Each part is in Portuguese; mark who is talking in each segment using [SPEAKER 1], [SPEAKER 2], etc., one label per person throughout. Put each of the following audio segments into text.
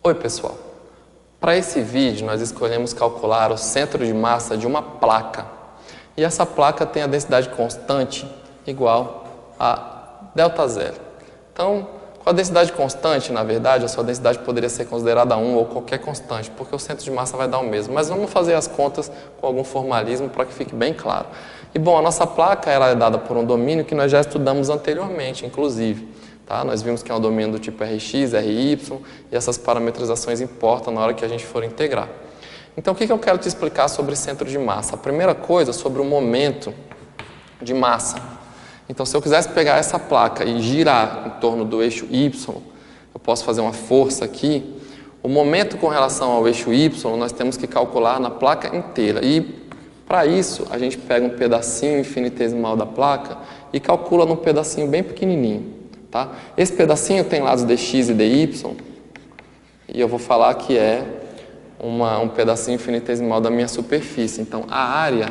[SPEAKER 1] Oi pessoal, para esse vídeo nós escolhemos calcular o centro de massa de uma placa e essa placa tem a densidade constante igual a ΔZ. Então, com a densidade constante, na verdade, a sua densidade poderia ser considerada 1 ou qualquer constante, porque o centro de massa vai dar o mesmo. Mas vamos fazer as contas com algum formalismo para que fique bem claro. E bom, a nossa placa ela é dada por um domínio que nós já estudamos anteriormente, inclusive. Tá? Nós vimos que é um domínio do tipo Rx, Ry, e essas parametrizações importam na hora que a gente for integrar. Então, o que eu quero te explicar sobre centro de massa? A primeira coisa, sobre o momento de massa. Então, se eu quisesse pegar essa placa e girar em torno do eixo Y, eu posso fazer uma força aqui. O momento com relação ao eixo Y, nós temos que calcular na placa inteira. E, para isso, a gente pega um pedacinho infinitesimal da placa e calcula num pedacinho bem pequenininho. Tá? Esse pedacinho tem lados dx e dy, e eu vou falar que é um pedacinho infinitesimal da minha superfície. Então, a área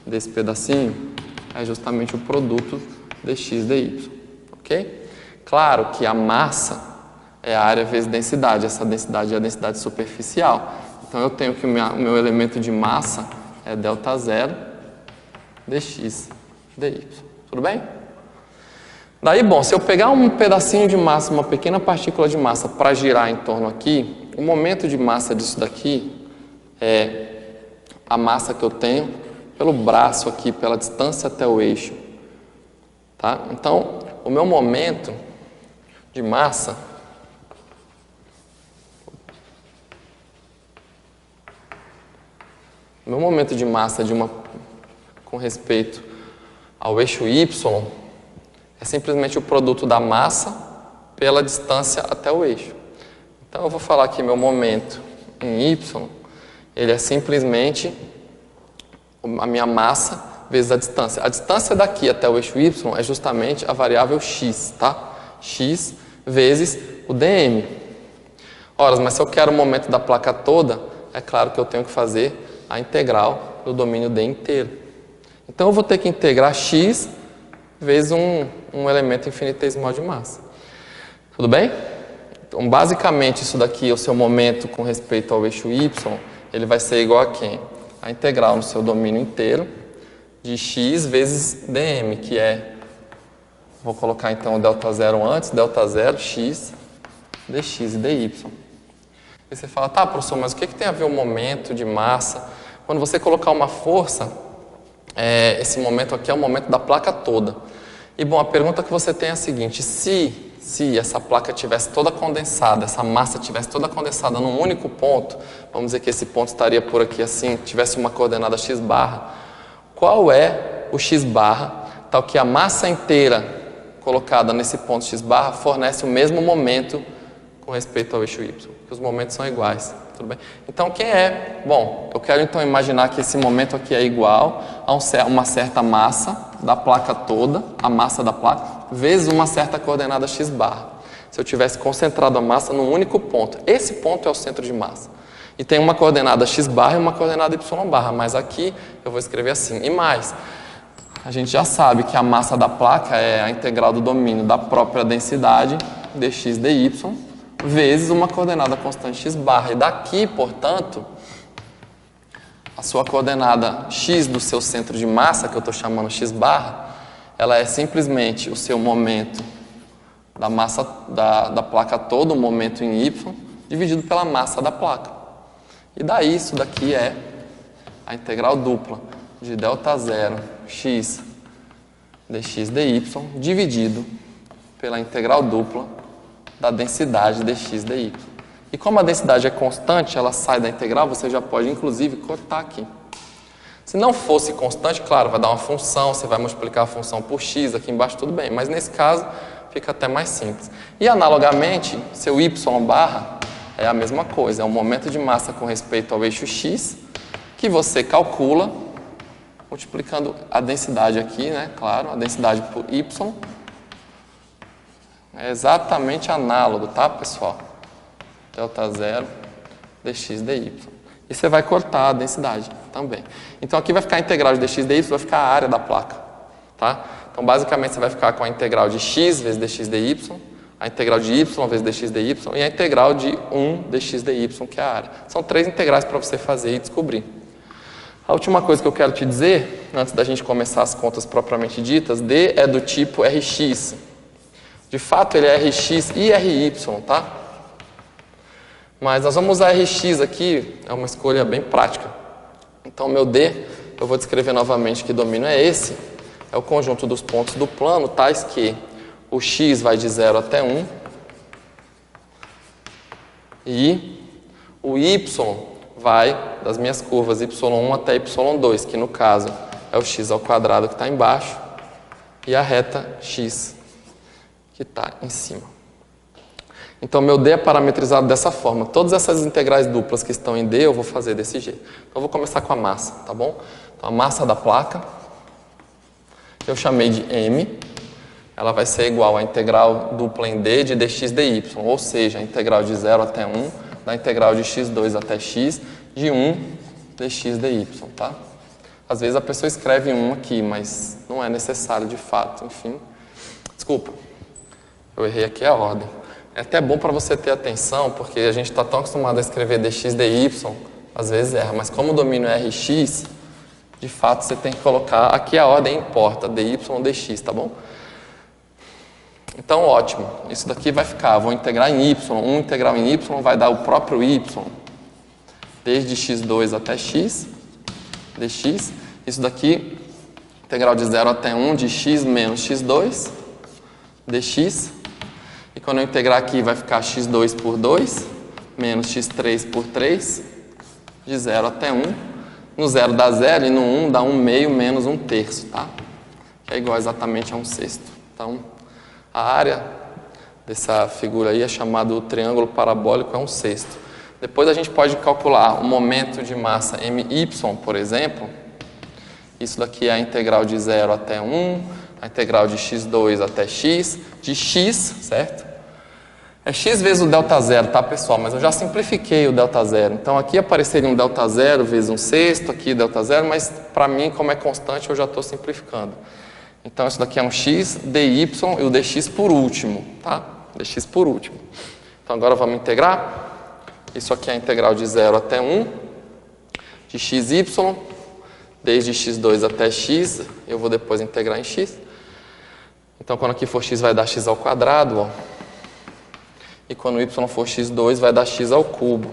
[SPEAKER 1] desse pedacinho é justamente o produto dx e dy. Ok? Claro que a massa é a área vezes densidade. Essa densidade é a densidade superficial. Então, eu tenho que o meu elemento de massa é ΔZ dx dy. Tudo bem? Daí, bom, se eu pegar um pedacinho de massa, uma pequena partícula de massa para girar em torno aqui, o momento de massa disso daqui é a massa que eu tenho pelo braço aqui, pela distância até o eixo. Tá? Então, o meu momento de massa com respeito ao eixo Y é simplesmente o produto da massa pela distância até o eixo. Então, eu vou falar que meu momento em Y, ele é simplesmente a minha massa vezes a distância. A distância daqui até o eixo Y é justamente a variável x, tá? X vezes o dm. Ora, mas se eu quero o momento da placa toda, é claro que eu tenho que fazer a integral do domínio D inteiro. Então, eu vou ter que integrar x vezes um elemento infinitesimal de massa. Tudo bem? Então, basicamente, isso daqui, o seu momento com respeito ao eixo Y, ele vai ser igual a quem? A integral no seu domínio inteiro de x vezes dm, que é, vou colocar então o ΔZ antes, ΔZ x dx e dy. E você fala, tá, professor, mas o que tem a ver o momento de massa? Quando você colocar uma força, esse momento aqui é o momento da placa toda. E bom, a pergunta que você tem é a seguinte: se essa placa tivesse toda condensada, essa massa tivesse toda condensada num único ponto, vamos dizer que esse ponto estaria por aqui assim, tivesse uma coordenada x barra, qual é o x barra, tal que a massa inteira colocada nesse ponto x barra fornece o mesmo momento com respeito ao eixo y, que os momentos são iguais. Tudo bem? Então, quem é? Bom, eu quero então imaginar que esse momento aqui é igual a uma certa massa da placa toda, a massa da placa, vezes uma certa coordenada x barra. Se eu tivesse concentrado a massa num único ponto, esse ponto é o centro de massa. E tem uma coordenada x barra e uma coordenada y barra, mas aqui eu vou escrever assim. E mais, a gente já sabe que a massa da placa é a integral do domínio da própria densidade dx dy, vezes uma coordenada constante x barra. E daqui, portanto, a sua coordenada x do seu centro de massa, que eu estou chamando x barra, ela é simplesmente o seu momento da massa da placa toda, o momento em y, dividido pela massa da placa. E daí, isso daqui é a integral dupla de ΔZ x dx dy, dividido pela integral dupla da densidade dx dy. E como a densidade é constante, ela sai da integral, você já pode, inclusive, cortar aqui. Se não fosse constante, claro, vai dar uma função, você vai multiplicar a função por x, aqui embaixo tudo bem, mas nesse caso fica até mais simples. E, analogamente, seu y barra é a mesma coisa, é o momento de massa com respeito ao eixo x, que você calcula, multiplicando a densidade aqui, né, claro, a densidade por y. É exatamente análogo, tá, pessoal? ΔZ dx dy. E você vai cortar a densidade também. Então, aqui vai ficar a integral de dx dy, vai ficar a área da placa. Tá? Então, basicamente, você vai ficar com a integral de x vezes dx dy, a integral de y vezes dx dy e a integral de 1 dx dy, que é a área. São 3 integrais para você fazer e descobrir. A última coisa que eu quero te dizer, antes da gente começar as contas propriamente ditas, D é do tipo Rx. De fato, ele é Rx e Ry, tá? Mas nós vamos usar Rx aqui, é uma escolha bem prática. Então, meu D, eu vou descrever novamente que domínio é esse. É o conjunto dos pontos do plano, tais que o x vai de 0 até 1 e o y vai das minhas curvas y1 até y2, que no caso é o x ao quadrado que está embaixo e a reta x que está em cima. Então, meu D é parametrizado dessa forma. Todas essas integrais duplas que estão em D, eu vou fazer desse jeito. Então, eu vou começar com a massa, tá bom? Então, a massa da placa, que eu chamei de M, ela vai ser igual à integral dupla em D de dx dy, ou seja, a integral de 0 até 1, da integral de x2 até x, de 1 dx dy, tá? Às vezes a pessoa escreve 1 aqui, mas não é necessário de fato, enfim. Desculpa, eu errei aqui a ordem. É até bom para você ter atenção, porque a gente está tão acostumado a escrever dx dy, às vezes erra, mas como o domínio é Rx, de fato você tem que colocar, aqui a ordem importa, dy ou dx, tá bom? Então, ótimo, isso daqui vai ficar, vou integrar em y, integral em y vai dar o próprio y, desde x2 até x, dx, isso daqui, integral de 0 até 1 de x menos x2, dx, e quando eu integrar aqui vai ficar x2 por 2, menos x3 por 3, de 0 até 1, no 0 dá 0 e no 1 dá 1 meio menos 1 terço, tá? Que é igual exatamente a 1 sexto. Então, a área dessa figura aí é chamada o triângulo parabólico, é 1 sexto. Depois a gente pode calcular o momento de massa my, por exemplo. Isso daqui é a integral de 0 até 1, a integral de x2 até x, de x, certo? É x vezes o delta zero, tá, pessoal? Mas eu já simplifiquei o delta zero. Então, aqui apareceria um delta zero vezes 1 sexto, aqui delta zero, mas para mim, como é constante, eu já estou simplificando. Então, isso daqui é um x, dy e o dx por último, tá? Dx por último. Então, agora vamos integrar. Isso aqui é a integral de 0 até 1, de xy, desde x2 até x, eu vou depois integrar em x. Então, quando aqui for x, vai dar x ao quadrado, ó. E quando y for x2, vai dar x ao cubo.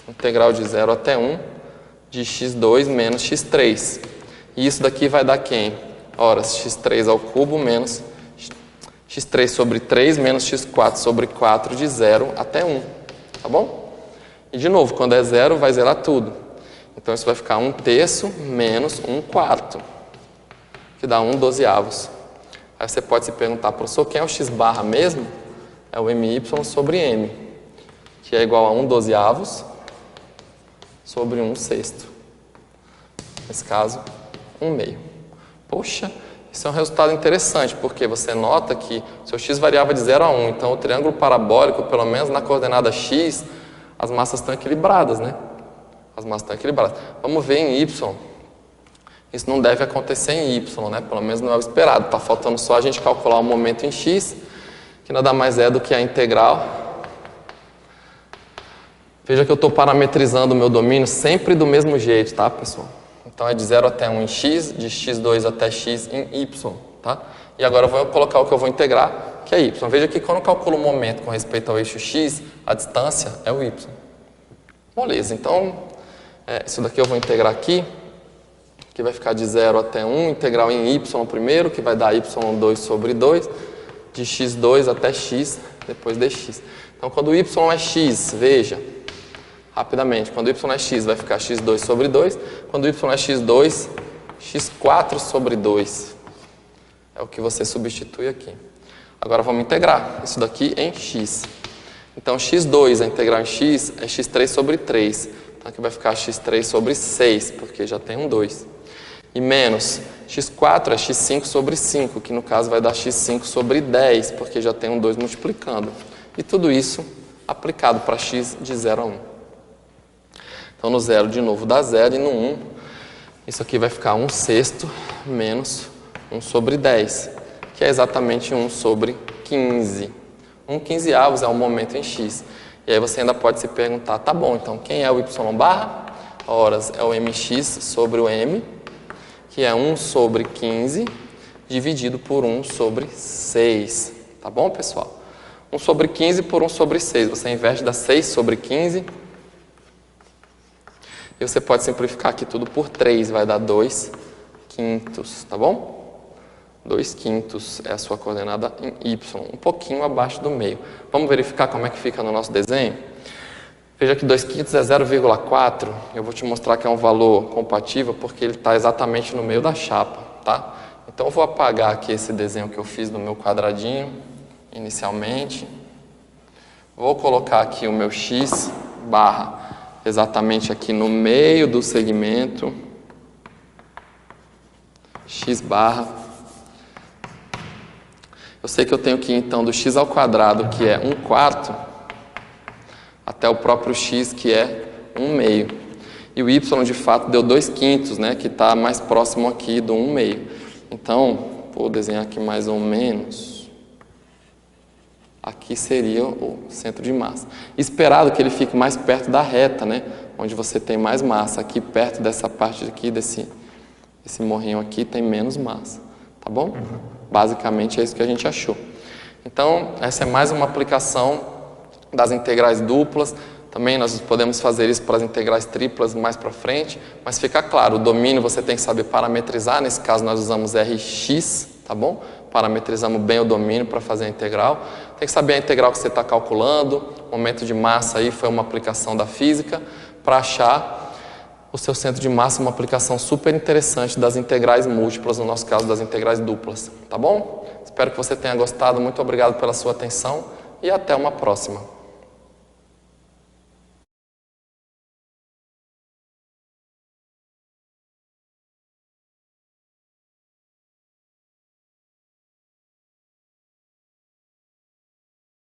[SPEAKER 1] Integral de 0 até 1, de x2 menos x3. E isso daqui vai dar quem? Ora, x3 ao cubo menos x3 sobre 3 menos x4 sobre 4 de 0 até 1. Tá bom? E de novo, quando é 0, vai zerar tudo. Então, isso vai ficar 1 terço menos 1 quarto, que dá 1 dozeavos. Aí você pode se perguntar, professor, quem é o x barra mesmo? É o my sobre m, que é igual a 1 dozeavos sobre 1 sexto. Nesse caso, 1 meio. Poxa, isso é um resultado interessante, porque você nota que seu x variava de 0 a 1, então o triângulo parabólico, pelo menos na coordenada x, as massas estão equilibradas, né? As massas estão equilibradas. Vamos ver em y. Isso não deve acontecer em y, né? Pelo menos não é o esperado. Está faltando só a gente calcular o momento em x, que nada mais é do que a integral. Veja que eu estou parametrizando o meu domínio sempre do mesmo jeito, tá, pessoal? Então, é de 0 até 1 em x, de x2 até x em y, tá? E agora eu vou colocar o que eu vou integrar, que é y. Veja que quando eu calculo o momento com respeito ao eixo x, a distância é o y. Beleza, então, isso daqui eu vou integrar aqui, que vai ficar de 0 até 1, integral em y primeiro, que vai dar y2 sobre 2, de x2 até x, depois dx. Então, quando o y é x, veja, rapidamente, quando y é x, vai ficar x2 sobre 2. Quando y é x2, x4 sobre 2. É o que você substitui aqui. Agora, vamos integrar isso daqui em x. Então, x2, a integral em x, é x3 sobre 3. Então, aqui vai ficar x3 sobre 6, porque já tem um 2. E menos x4 é x5 sobre 5, que no caso vai dar x5 sobre 10, porque já tem um 2 multiplicando. E tudo isso aplicado para x de 0 a 1. Então, no 0, de novo, dá 0, e no 1, isso aqui vai ficar 1 sexto menos 1 sobre 10, que é exatamente 1 sobre 15. 1/15 é o momento em x. E aí você ainda pode se perguntar, tá bom, então quem é o y barra? Ora, é o mx sobre o m, que é 1 sobre 15, dividido por 1 sobre 6. Tá bom, pessoal? 1 sobre 15 por 1 sobre 6. Você inverte da 6 sobre 15. E você pode simplificar aqui tudo por 3, vai dar 2/5, tá bom? 2/5 é a sua coordenada em y, um pouquinho abaixo do meio. Vamos verificar como é que fica no nosso desenho? Veja que 2/5 é 0,4. Eu vou te mostrar que é um valor compatível porque ele está exatamente no meio da chapa, tá? Então eu vou apagar aqui esse desenho que eu fiz no meu quadradinho, inicialmente. Vou colocar aqui o meu x barra exatamente aqui no meio do segmento. X barra. Eu sei que eu tenho que ir, então, do x ao quadrado, que é 1/4, até o próprio x, que é 1/2. E o y, de fato, deu 2/5, né, que está mais próximo aqui do 1/2. Então, vou desenhar aqui mais ou menos. Aqui seria o centro de massa. Esperado que ele fique mais perto da reta, né, onde você tem mais massa. Aqui, perto dessa parte aqui, desse morrinho aqui, tem menos massa. Tá bom? Basicamente é isso que a gente achou. Então, essa é mais uma aplicação das integrais duplas. Também nós podemos fazer isso para as integrais triplas mais para frente, mas fica claro, o domínio você tem que saber parametrizar. Nesse caso nós usamos Rx, tá bom? Parametrizamos bem o domínio para fazer a integral. Tem que saber a integral que você está calculando. O momento de massa aí foi uma aplicação da física para achar o seu centro de massa, uma aplicação super interessante das integrais múltiplas, no nosso caso das integrais duplas, tá bom? Espero que você tenha gostado, muito obrigado pela sua atenção e até uma próxima.